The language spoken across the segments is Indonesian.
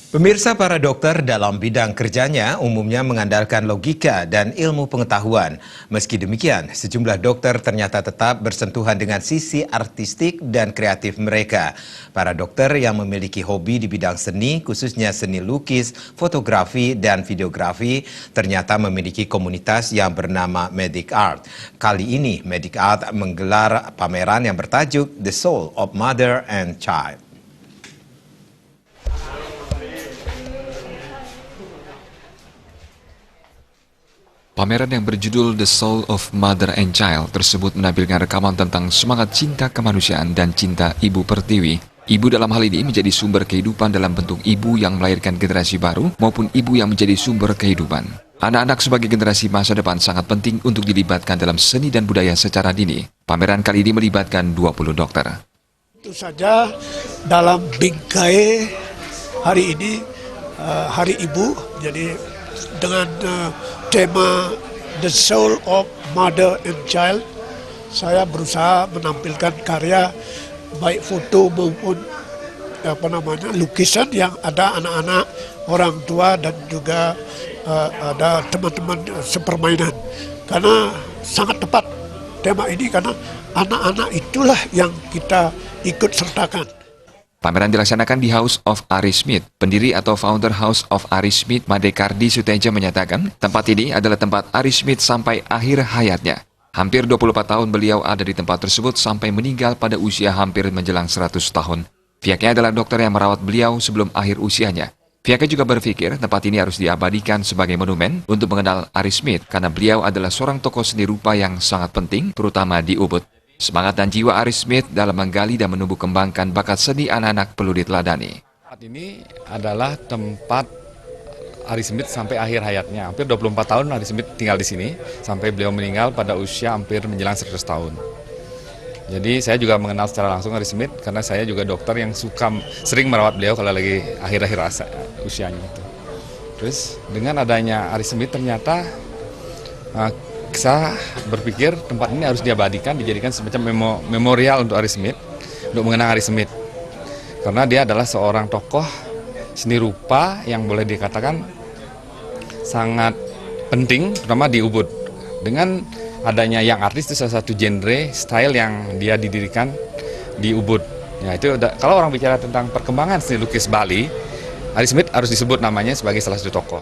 Pemirsa, para dokter dalam bidang kerjanya umumnya mengandalkan logika dan ilmu pengetahuan. Meski demikian, sejumlah dokter ternyata tetap bersentuhan dengan sisi artistik dan kreatif mereka. Para dokter yang memiliki hobi di bidang seni, khususnya seni lukis, fotografi, dan videografi, ternyata memiliki komunitas yang bernama Medic Art. Kali ini, Medic Art menggelar pameran yang bertajuk The Soul of Mother and Child. Pameran yang berjudul The Soul of Mother and Child tersebut menampilkan rekaman tentang semangat cinta kemanusiaan dan cinta Ibu Pertiwi. Ibu dalam hal ini menjadi sumber kehidupan dalam bentuk ibu yang melahirkan generasi baru maupun ibu yang menjadi sumber kehidupan. Anak-anak sebagai generasi masa depan sangat penting untuk dilibatkan dalam seni dan budaya secara dini. Pameran kali ini melibatkan 20 dokter. Itu saja dalam bingkai hari ini, Hari Ibu, jadi dengan tema The Soul of Mother and Child, saya berusaha menampilkan karya baik foto maupun lukisan yang ada anak-anak, orang tua dan juga ada teman-teman sepermainan. Karena sangat tepat tema ini karena anak-anak itulah yang kita ikut sertakan. Pameran dilaksanakan di House of Ari Smith. Pendiri atau founder House of Ari Smith, Made Kardi Suteja menyatakan, tempat ini adalah tempat Ari Smith sampai akhir hayatnya. Hampir 24 tahun beliau ada di tempat tersebut sampai meninggal pada usia hampir menjelang 100 tahun. Pihaknya adalah dokter yang merawat beliau sebelum akhir usianya. Pihaknya juga berpikir tempat ini harus diabadikan sebagai monumen untuk mengenal Ari Smith karena beliau adalah seorang tokoh seni rupa yang sangat penting, terutama di Ubud. Semangat dan jiwa Ari Smith dalam menggali dan menumbuh kembangkan bakat seni anak-anak perlu diteladani. Tempat ini adalah tempat Ari Smith sampai akhir hayatnya. Hampir 24 tahun Ari Smith tinggal di sini, sampai beliau meninggal pada usia hampir menjelang 100 tahun. Jadi saya juga mengenal secara langsung Ari Smith, karena saya juga dokter yang sering merawat beliau kalau lagi akhir-akhir usianya. Terus dengan adanya Ari Smith ternyata saya berpikir tempat ini harus diabadikan, dijadikan semacam memorial untuk Ari Smith, untuk mengenang Ari Smith. Karena dia adalah seorang tokoh seni rupa yang boleh dikatakan sangat penting, terutama di Ubud. Dengan adanya yang artis itu salah satu genre, style yang dia didirikan di Ubud. Ya, itu kalau orang bicara tentang perkembangan seni lukis Bali, Ari Smith harus disebut namanya sebagai salah satu tokoh.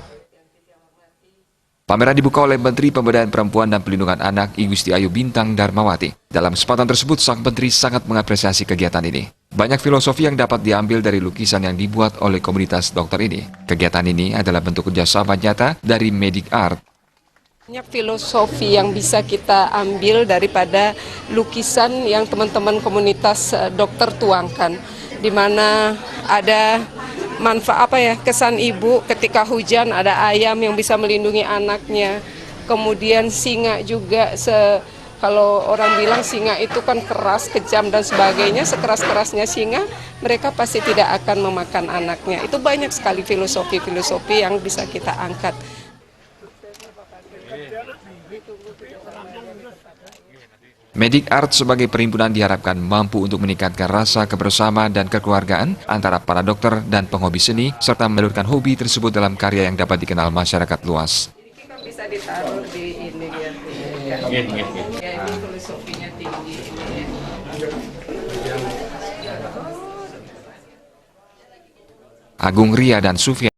Pameran dibuka oleh Menteri Pemberdayaan Perempuan dan Pelindungan Anak I Gusti Ayu Bintang Darmawati. Dalam kesempatan tersebut, sang menteri sangat mengapresiasi kegiatan ini. Banyak filosofi yang dapat diambil dari lukisan yang dibuat oleh komunitas dokter ini. Kegiatan ini adalah bentuk kerjasama nyata dari Medic Art. Banyak filosofi yang bisa kita ambil daripada lukisan yang teman-teman komunitas dokter tuangkan, di mana ada manfaat kesan ibu ketika hujan, ada ayam yang bisa melindungi anaknya. Kemudian singa juga, kalau orang bilang singa itu kan keras, kejam dan sebagainya, sekeras-kerasnya singa, mereka pasti tidak akan memakan anaknya. Itu banyak sekali filosofi-filosofi yang bisa kita angkat. Medic Art sebagai perhimpunan diharapkan mampu untuk meningkatkan rasa kebersamaan dan kekeluargaan antara para dokter dan penghobi seni, serta menelurkan hobi tersebut dalam karya yang dapat dikenal masyarakat luas. Kita bisa ditaruh di ini ya. Ya, ini filosofinya tinggi ini ya. Agung Ria dan Sufyan.